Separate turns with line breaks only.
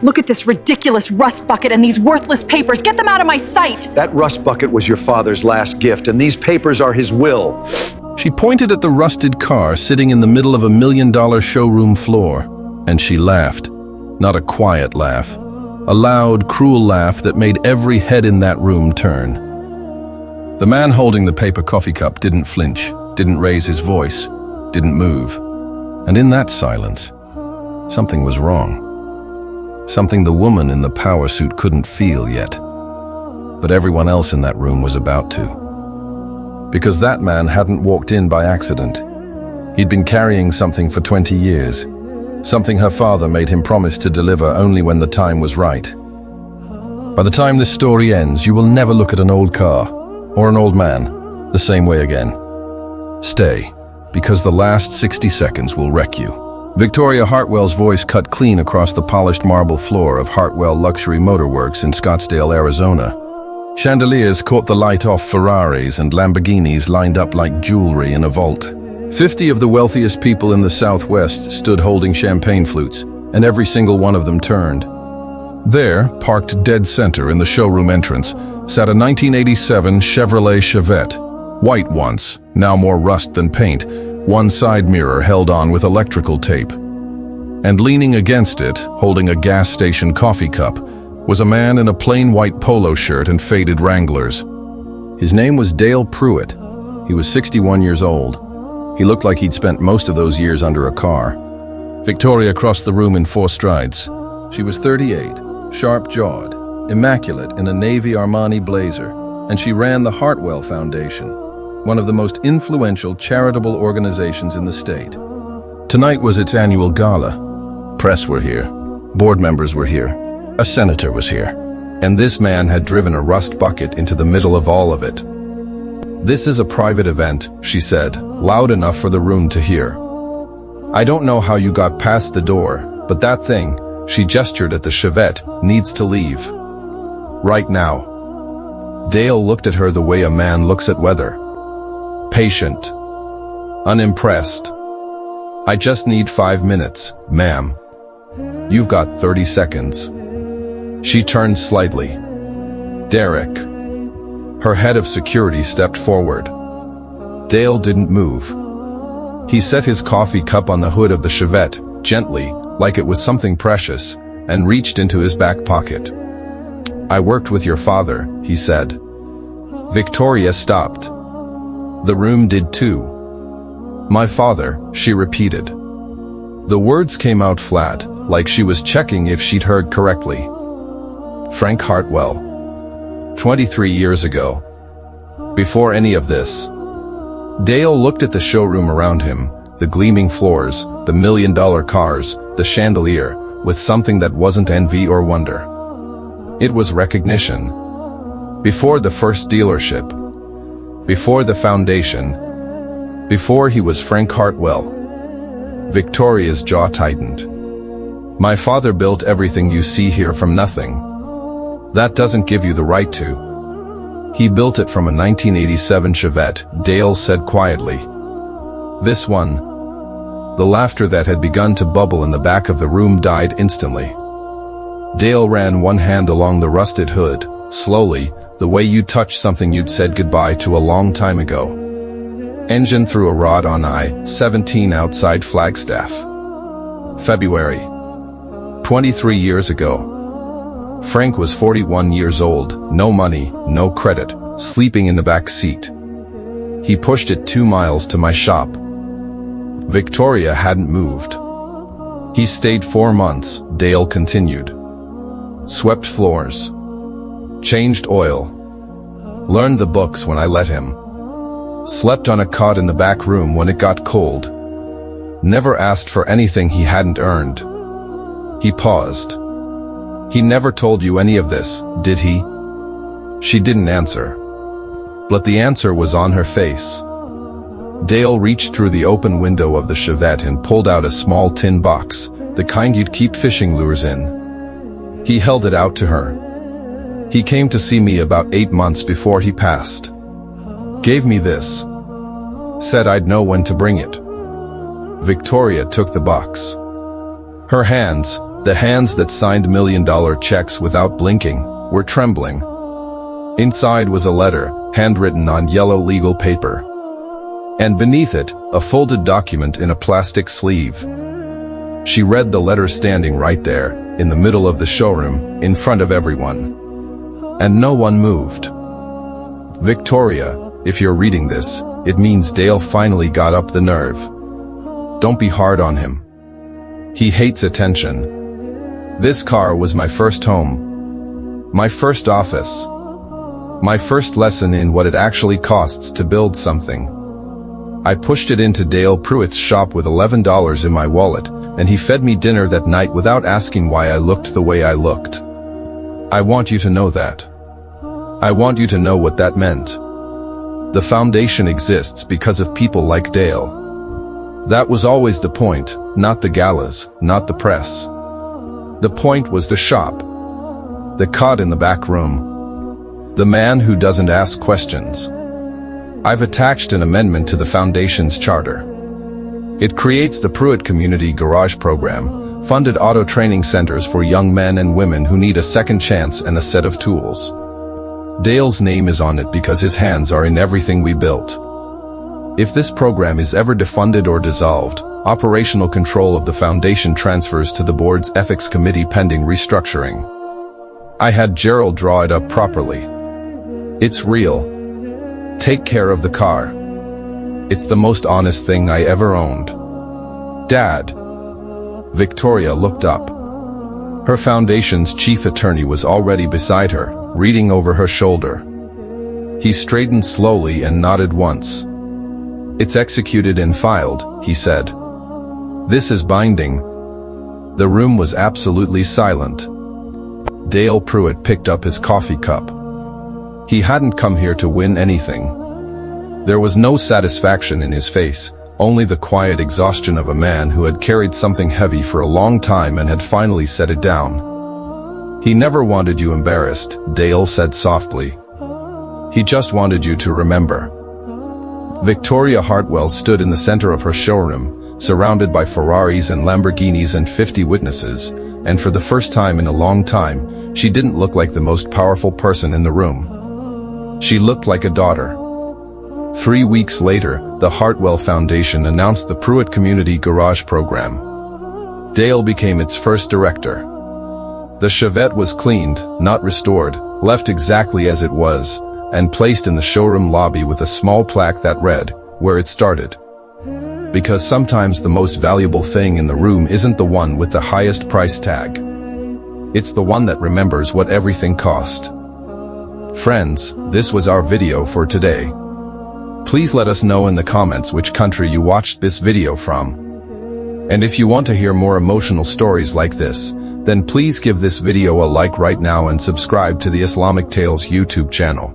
Look at this ridiculous rust bucket and these worthless papers. Get them out of my sight!
That rust bucket was your father's last gift, and these papers are his will.
She pointed at the rusted car sitting in the middle of $1 million showroom floor, and she laughed. Not a quiet laugh. A loud, cruel laugh that made every head in that room turn. The man holding the paper coffee cup didn't flinch, didn't raise his voice, didn't move. And in that silence, something was wrong. Something the woman in the power suit couldn't feel yet. But everyone else in that room was about to. Because that man hadn't walked in by accident. He'd been carrying something for 20 years. Something her father made him promise to deliver only when the time was right. By the time this story ends, you will never look at an old car or an old man the same way again. Stay, because the last 60 seconds will wreck you. Victoria Hartwell's voice cut clean across the polished marble floor of Hartwell Luxury Motorworks in Scottsdale, Arizona. Chandeliers caught the light off Ferraris and Lamborghinis lined up like jewelry in a vault. 50 of the wealthiest people in the Southwest stood holding champagne flutes, and every single one of them turned. There, parked dead center in the showroom entrance, sat a 1987 Chevrolet Chevette. White once, now more rust than paint, one side mirror held on with electrical tape. And leaning against it, holding a gas station coffee cup, was a man in a plain white polo shirt and faded Wranglers. His name was Dale Pruitt. He was 61 years old. He looked like he'd spent most of those years under a car. Victoria crossed the room in 4 strides. She was 38, sharp-jawed, immaculate in a navy Armani blazer, and she ran the Hartwell Foundation, one of the most influential charitable organizations in the state. Tonight was its annual gala. Press were here. Board members were here. A senator was here. And this man had driven a rust bucket into the middle of all of it. "This is a private event," she said, loud enough for the room to hear. "I don't know how you got past the door, but that thing," she gestured at the Chevette, "needs to leave. Right now." Dale looked at her the way a man looks at weather. Patient. Unimpressed. "I just need 5 minutes, ma'am." "You've got 30 seconds. She turned slightly. "Derek." Her head of security stepped forward. Dale didn't move. He set his coffee cup on the hood of the Chevette, gently, like it was something precious, and reached into his back pocket. "I worked with your father," he said. Victoria stopped. The room did too. "My father," she repeated. The words came out flat, like she was checking if she'd heard correctly. Frank Hartwell. 23 years ago. Before any of this. Dale looked at the showroom around him, the gleaming floors, the $1 million cars, the chandelier, with something that wasn't envy or wonder. It was recognition. Before the first dealership. Before the foundation. Before he was Frank Hartwell. Victoria's jaw tightened. "My father built everything you see here from nothing. That doesn't give you the right to." "He built it from a 1987 Chevette," Dale said quietly. "This one." The laughter that had begun to bubble in the back of the room died instantly. Dale ran one hand along the rusted hood, slowly, the way you touch something you'd said goodbye to a long time ago. Engine through a rod on I-17 outside Flagstaff. February. 23 years ago. Frank was 41 years old, no money, no credit, sleeping in the back seat. He pushed it 2 miles to my shop. Victoria hadn't moved. He stayed 4 months, Dale continued. Swept floors. Changed oil. Learned the books when I let him. Slept on a cot in the back room when it got cold. Never asked for anything he hadn't earned. He paused. "He never told you any of this, did he?" She didn't answer. But the answer was on her face. Dale reached through the open window of the Chevette and pulled out a small tin box, the kind you'd keep fishing lures in. He held it out to her. "He came to see me about 8 months before he passed. Gave me this. Said I'd know when to bring it." Victoria took the box. Her hands, The hands that signed million-dollar checks without blinking were trembling. Inside was a letter, handwritten on yellow legal paper. And beneath it, a folded document in a plastic sleeve. She read the letter standing right there, in the middle of the showroom, in front of everyone. And no one moved. Victoria, if you're reading this, it means Dale finally got up the nerve. Don't be hard on him. He hates attention. This car was my first home. My first office. My first lesson in what it actually costs to build something. I pushed it into Dale Pruitt's shop with $11 in my wallet, and he fed me dinner that night without asking why I looked the way I looked. I want you to know that. I want you to know what that meant. The foundation exists because of people like Dale. That was always the point, not the galas, not the press. The point was the shop. The cot in the back room. The man who doesn't ask questions. I've attached an amendment to the Foundation's charter. It creates the Pruitt Community Garage Program, funded auto training centers for young men and women who need a second chance and a set of tools. Dale's name is on it because his hands are in everything we built. If this program is ever defunded or dissolved, operational control of the Foundation transfers to the board's ethics committee pending restructuring. I had Gerald draw it up properly. It's real. Take care of the car. It's the most honest thing I ever owned. Dad. Victoria looked up. Her Foundation's chief attorney was already beside her, reading over her shoulder. He straightened slowly and nodded once. It's executed and filed, he said. This is binding. The room was absolutely silent. Dale Pruitt picked up his coffee cup. He hadn't come here to win anything. There was no satisfaction in his face, only the quiet exhaustion of a man who had carried something heavy for a long time and had finally set it down. He never wanted you embarrassed, Dale said softly. He just wanted you to remember. Victoria Hartwell stood in the center of her showroom, surrounded by Ferraris and Lamborghinis and 50 witnesses, and for the first time in a long time, she didn't look like the most powerful person in the room. She looked like a daughter. 3 weeks later, the Hartwell Foundation announced the Pruitt Community Garage Program. Dale became its first director. The Chevette was cleaned, not restored, left exactly as it was, and placed in the showroom lobby with a small plaque that read, "Where it started." Because sometimes the most valuable thing in the room isn't the one with the highest price tag. It's the one that remembers what everything cost. Friends, this was our video for today. Please let us know in the comments which country you watched this video from. And if you want to hear more emotional stories like this, then please give this video a like right now and subscribe to the Islamic Tales YouTube channel.